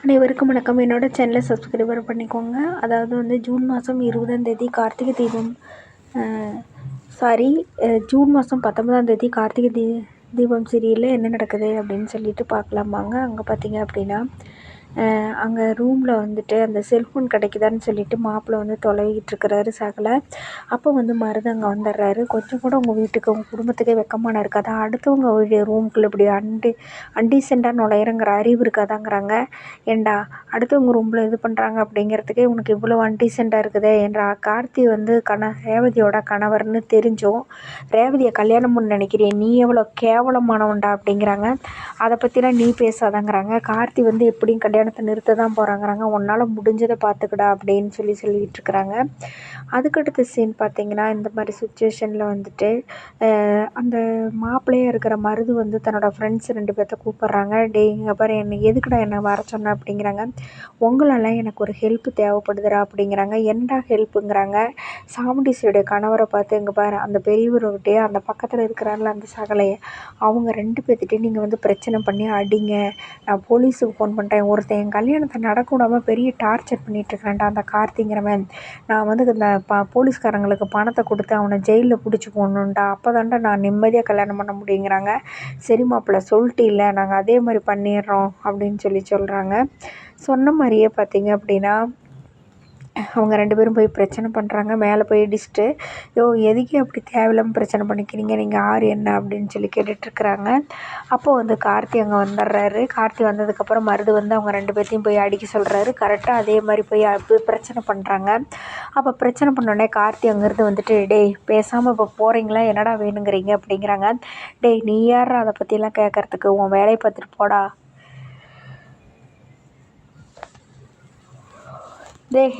அனைவருக்கும் வணக்கம். என்னோட சேனலை சப்ஸ்கிரைபர் பண்ணிக்கோங்க. அதாவது வந்து ஜூன் மாதம் 20ஆம் தேதி கார்த்திகை தீபம் ஜூன் மாதம் 19ஆம் தேதி கார்த்திகை தீபம் சீரியலில் என்ன நடக்குது அப்படின்னு சொல்லிட்டு பார்க்கலாமாங்க. அங்கே பார்த்தீங்க அப்படின்னா அங்கே ரூமில் வந்துட்டு அந்த செல்ஃபோன் கிடைக்குதான்னு சொல்லிட்டு மாப்பிள்ளை வந்து தொலைவிட்டு இருக்கிறாரு சகலை. அப்போ வந்து மருது அங்கே வந்துடுறாரு. கொஞ்சம் கூட உங்கள் வீட்டுக்கு உங்கள் குடும்பத்துக்கே வெக்கமான இருக்காதா, அடுத்தவங்க ரூமுக்குள்ளே இப்படி அன்டீசெண்டாக நுழையிறங்கிற அறிவு இருக்காதாங்கிறாங்க. ஏண்டா அடுத்தவங்க ரூமில் இது பண்ணுறாங்க அப்படிங்கிறதுக்கே உனக்கு இவ்வளோ அன்டீசெண்டாக இருக்குதே என்றா. கார்த்தி வந்து ரேவதியோட கணவர்னு தெரிஞ்சும் ரேவதியை கல்யாணம் பண்ண நினைக்கிறேன், நீ எவ்வளோ கேவலமானவன்டா அப்படிங்கிறாங்க. அதை பற்றிலாம் நீ பேசாதங்கிறாங்க. கார்த்தி வந்து எப்படியும் கல்யாணத்தை நிறுத்த தான் போகிறாங்கிறாங்க. உன்னால் முடிஞ்சதை பார்த்துக்கடா அப்படின்னு சொல்லிட்டு இருக்கிறாங்க. அதுக்கடுத்த சீன் பார்த்திங்கன்னா, இந்த மாதிரி சுச்சுவேஷனில் வந்துட்டு அந்த மாப்பிள்ளையாக இருக்கிற மருது வந்து தன்னோட ஃப்ரெண்ட்ஸ் 2 பேர்த்த கூப்பிட்றாங்க. டே இங்கே பாரு, எதுக்குடா என்னை வர சொன்ன அப்படிங்கிறாங்க. உங்களால் எனக்கு ஒரு ஹெல்ப் தேவைப்படுதுடா அப்படிங்கிறாங்க. என்னடா ஹெல்ப்புங்கிறாங்க. சாமுண்டீஸ்வரியுடைய கணவரை பார்த்து, இங்கே பாரு அந்த பெரியவர்கிட்டயே அந்த பக்கத்தில் இருக்கிறாங்கள அந்த சகலையை, அவங்க 2 பேர்த்திட்டையும் நீங்கள் வந்து பிரச்சனை பண்ணி அடிங்க, நான் போலீஸுக்கு ஃபோன் பண்ணுறேன். ஒருத்தன் என் கல்யாணத்தை நடக்க விடாமல் பெரிய டார்ச்சர் பண்ணிகிட்ருக்கிறேன்டா அந்த கார்த்திங்கிறவன். நான் வந்து இந்த போலீஸ்காரங்களுக்கு பணத்தை கொடுத்து அவனை ஜெயிலில் பிடிச்சி போடணுன்டா, அப்போ தான்டா நான் நிம்மதியாக கல்யாணம் பண்ண முடியுங்கிறாங்க. சரி மாப்பிள்ள சொல்லிட்டு இல்லை, நாங்கள் அதே மாதிரி பண்ணிடுறோம் அப்படின்னு சொல்கிறாங்க. சொன்ன மாதிரியே பார்த்தீங்க அப்படின்னா அவங்க 2 பேரும் போய் பிரச்சனை பண்ணுறாங்க. மேலே போய் இடிச்சிட்டு, எதுக்கே அப்படி தேவையில்லாமல் பிரச்சனை பண்ணிக்கிறீங்க, நீங்கள் யார் என்ன அப்படின்னு கேட்டுட்ருக்குறாங்க. அப்போது வந்து கார்த்தி அங்கே வந்துடுறாரு. கார்த்தி வந்ததுக்கப்புறம் மருது வந்து அவங்க 2 பேர்த்தையும் போய் அடிக்க சொல்கிறாரு. கரெக்டாக அதே மாதிரி போய் பிரச்சனை பண்ணுறாங்க. அப்போ பிரச்சனை பண்ணோடனே கார்த்தி அங்கேருந்து வந்துட்டு, டேய் பேசாமல் இப்போ போகிறீங்களா, என்னடா வேணுங்கிறீங்க அப்படிங்கிறாங்க. டேய் நீ யாரா அதை பற்றிலாம் கேட்குறதுக்கு, உன் வேலையை பார்த்துட்டு போடா,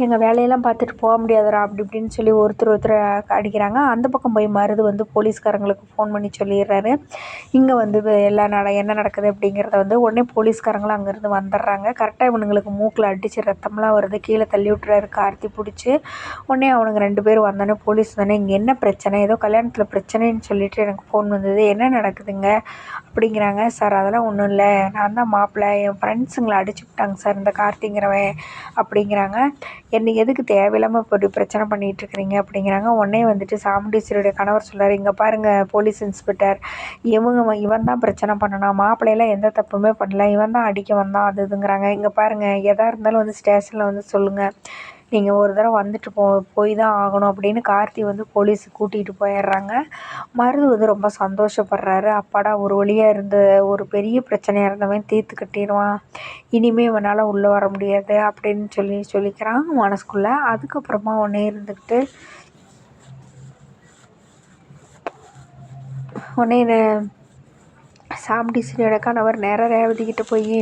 எங்கள் வேலையெல்லாம் பார்த்துட்டு போக முடியாதுடா அப்படி இப்படின்னு ஒருத்தர் அடிக்கிறாங்க. அந்த பக்கம் போய் மருது வந்து போலீஸ்காரங்களுக்கு ஃபோன் பண்ணி சொல்லிடுறாரு. இங்கே வந்து என்ன நடக்குது அப்படிங்கிறத வந்து உடனே போலீஸ்காரங்களும் அங்கேருந்து வந்துடுறாங்க. கரெக்டாக இவனுங்களுக்கு மூக்கில் அடித்து ரத்தம்லாம் வருது. கீழே தள்ளி விட்டுறாரு கார்த்தி பிடிச்சி. உடனே அவனுங்க 2 பேர் வந்தோடனே போலீஸ் தானே, இங்கே என்ன பிரச்சனை, ஏதோ கல்யாணத்தில் பிரச்சனைன்னு சொல்லிட்டு எனக்கு ஃபோன் வந்தது, என்ன நடக்குதுங்க அப்படிங்கிறாங்க. சார் அதெல்லாம் ஒன்றும் இல்லை, நான் தான் மாப்பிள்ளை, என் ஃப்ரெண்ட்ஸுங்களை அடிச்சு விட்டாங்க சார் இந்த கார்த்திங்கிறவன் அப்படிங்கிறாங்க. என்னை எதுக்கு தேவையில்லாமல் இப்படி பிரச்சனை பண்ணிகிட்ருக்கிறீங்க அப்படிங்கிறாங்க. உடனே வந்துட்டு சாமுண்டீஸ்வரியுடைய கணவர் சொல்கிறார், இங்கே பாருங்கள் போலீஸ் இன்ஸ்பெக்டர், இவன் தான் பிரச்சனை பண்ணணும், மாப்பிள்ளையெல்லாம் எந்த தப்புமே பண்ணல, இவன் தான் அடிக்க வந்தான் அது இதுங்கிறாங்க. இங்கே பாருங்கள், எதாக இருந்தாலும் வந்து ஸ்டேஷனில் வந்து சொல்லுங்கள், நீங்கள் ஒரு தடவை வந்துட்டு போய் தான் ஆகணும் அப்படின்னு கார்த்தி வந்து போலீஸுக்கு கூட்டிகிட்டு போயிடுறாங்க. மருது வந்து ரொம்ப சந்தோஷப்படுறாரு. அப்பாடா ஒரு வழியாக இருந்த ஒரு பெரிய பிரச்சனையாக இருந்தவன் தீர்த்து கட்டிடுவான், இனிமேல் இவனால் உள்ளே வர முடியாது அப்படின்னு சொல்லிக்கிறான் மனசுக்குள்ளே. அதுக்கப்புறமா உடனே சாமுண்டீஸ்வரியோட கணவர் நேராக ரேவதிக்கிட்ட போய்,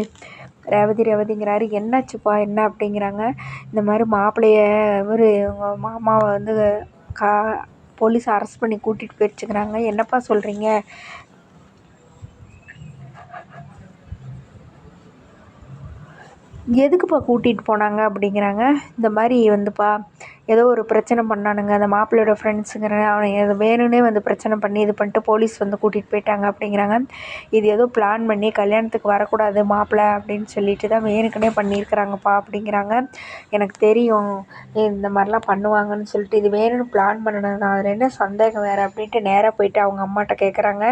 ரேவதிங்கிறாரு, என்னாச்சுப்பா என்ன அப்படிங்கிறாங்க. இந்த மாதிரி மாப்பிள்ளைய உங்கள் மாமாவை வந்து போலீஸ் அரெஸ்ட் பண்ணி கூட்டிகிட்டு போயிடுச்சுக்கிறாங்க, என்னப்பா சொல்கிறீங்க, எதுக்குப்பா கூட்டிகிட்டு போனாங்க அப்படிங்கிறாங்க. இந்த மாதிரி வந்துப்பா ஏதோ ஒரு பிரச்சனை பண்ணானுங்க அந்த மாப்பிள்ளையோட ஃப்ரெண்ட்ஸுங்கிறேன், அவனை வேணும்னே வந்து பிரச்சனை பண்ணி இது பண்ணிட்டு போலீஸ் வந்து கூட்டிகிட்டு போயிட்டாங்க அப்படிங்கிறாங்க. இது ஏதோ பிளான் பண்ணி கல்யாணத்துக்கு வரக்கூடாது மாப்பிள்ளை அப்படின்னு சொல்லிட்டு தான் வேணுக்குனே பண்ணியிருக்கிறாங்கப்பா அப்படிங்கிறாங்க. எனக்கு தெரியும் இந்த மாதிரிலாம் பண்ணுவாங்கன்னு சொல்லிட்டு, இது வேணும்னு பிளான் பண்ணினது தான், அதில் என்ன சந்தேகம் வேறு அப்படின்ட்டு நேராக போயிட்டு அவங்க அம்மாட்ட கேட்குறாங்க.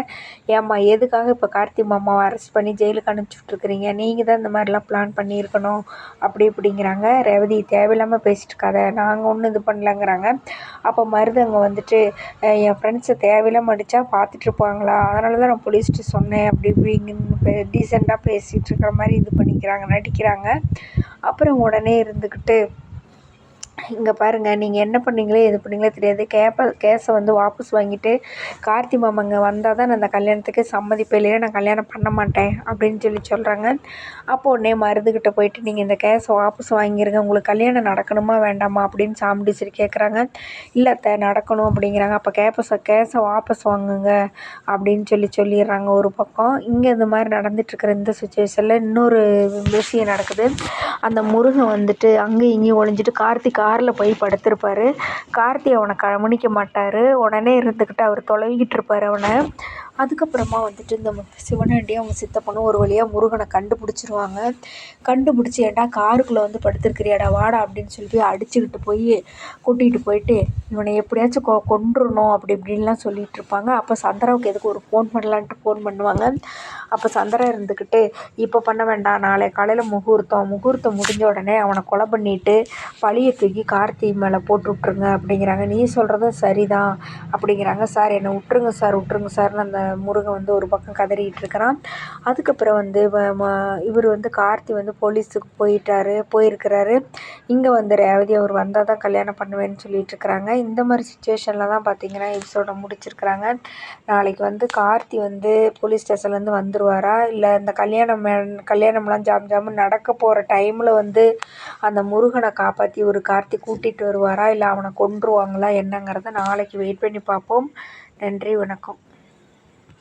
ஏம்மா எதுக்காக இப்போ கார்த்தி மாமாவை அரெஸ்ட் பண்ணி ஜெயிலுக்கு அனுப்பிச்சுட்ருக்குறீங்க, நீங்கள் தான் இந்த மாதிரிலாம் பிளான் பண்ணியிருக்கணும் அப்படிங்கிறாங்க. ரேவதி தேவையில்லாமல் பேசிட்டு இருக்காத, நாங்கள் ஒன்றும் இது பண்ணலங்கிறாங்க. அப்போ மருது அங்கே வந்துட்டு, என் ஃப்ரெண்ட்ஸை தேவையில்லாமல் அடித்தா பார்த்துட்ருப்பாங்களா, அதனால தான் நான் போலீஸ்ட்டு சொன்னேன் அப்படி இப்படின்னு டீசெண்டாக பேசிகிட்டு இருக்கிற மாதிரி நடிக்கிறாங்க. அப்புறம் உடனே இருந்துக்கிட்டு, இங்கே பாருங்கள், நீங்கள் என்ன பண்ணீங்களோ எது பண்ணீங்களோ தெரியாது, கேஸை வந்து வாபஸ் வாங்கிட்டு கார்த்தி மாமாங்க வந்தால் தான் நான் அந்த கல்யாணத்துக்கு சம்மதிப்பேன், இல்லையா நான் கல்யாணம் பண்ண மாட்டேன் அப்படின்னு சொல்கிறாங்க. அப்போ உடனே மருதுகிட்ட போயிட்டு, நீங்கள் இந்த கேஸை வாபஸ் வாங்கிடுங்க, உங்களுக்கு கல்யாணம் நடக்கணுமா வேண்டாமா அப்படின்னு சாமுண்டீஸ்வரி கேட்குறாங்க. இல்லை நடக்கணும் அப்படிங்கிறாங்க. அப்போ கேஸை வாபஸ் வாங்குங்க அப்படின்னு சொல்லிடுறாங்க ஒரு பக்கம். இங்கே இந்த மாதிரி நடந்துகிட்ருக்கிற இந்த சுச்சுவேஷனில் இன்னொரு விஷயம் நடக்குது. அந்த முருகன் வந்துட்டு அங்கேயும் இங்கேயும் ஒளிஞ்சிட்டு கார்த்தி காரில் போய் படுத்திருப்பார். கார்த்தி அவனை கவனிக்க மாட்டார். உடனே இருந்துக்கிட்டு அவர் தொலைவிக்கிட்டு இருப்பார் அவனை. அதுக்கப்புறமா வந்துட்டு இந்த சிவனாண்டியும் அவங்க சித்தப்பனும் ஒரு வழியாக முருகனை கண்டுபிடிச்சிருவாங்க. கண்டுபிடிச்சி ஏன்டா காருக்குள்ளே வந்து படுத்துருக்கிறியாடா வாடா அப்படின்னு சொல்லி போய் அடிச்சுக்கிட்டு போய் கூட்டிகிட்டு போயிட்டு இவனை எப்படியாச்சும் கொன்றுணும் அப்படி இப்படின்லாம் சொல்லிட்டு இருப்பாங்க. அப்போ சந்திராவுக்கு எதுக்கு ஒரு ஃபோன் பண்ணலான்ட்டு ஃபோன் பண்ணுவாங்க. அப்போ சந்திரா இருந்துக்கிட்டு இப்போ பண்ண வேண்டாம், நாளை காலையில் முகூர்த்தம் முடிஞ்ச உடனே அவனை கொலை பண்ணிவிட்டு பழியை தூக்கி கார்த்தி மேலே போட்டு விட்ருங்க அப்படிங்கிறாங்க. நீ சொல்கிறதும் சரிதான் அப்படிங்கிறாங்க. சார் என்னை விட்ருங்க சார்னு அந்த முருகன் வந்து ஒரு பக்கம் கதறிக்கிட்டு இருக்கிறான். அதுக்கப்புறம் வந்து இவர் வந்து கார்த்தி வந்து போலீஸுக்கு போயிருக்கிறாரு. இங்கே வந்து ரேவதி அவர் வந்தால் தான் கல்யாணம் பண்ணுவேன்னு சொல்லிட்டு இருக்கிறாங்க. இந்த மாதிரி சுச்சுவேஷனில் தான் பார்த்திங்கன்னா எபிசோடை முடிச்சிருக்கிறாங்க. நாளைக்கு வந்து கார்த்தி வந்து போலீஸ் ஸ்டேஷன்லேருந்து வந்துடுவாரா, இல்லை இந்த கல்யாணம்லாம் ஜாமுன்னு நடக்க போகிற டைமில் வந்து அந்த முருகனை காப்பாற்றி ஒரு கார்த்தி கூட்டிகிட்டு வருவாரா, இல்லை அவனை கொன்றுவாங்களா என்னங்கிறத நாளைக்கு வெயிட் பண்ணி பார்ப்போம். நன்றி, வணக்கம்.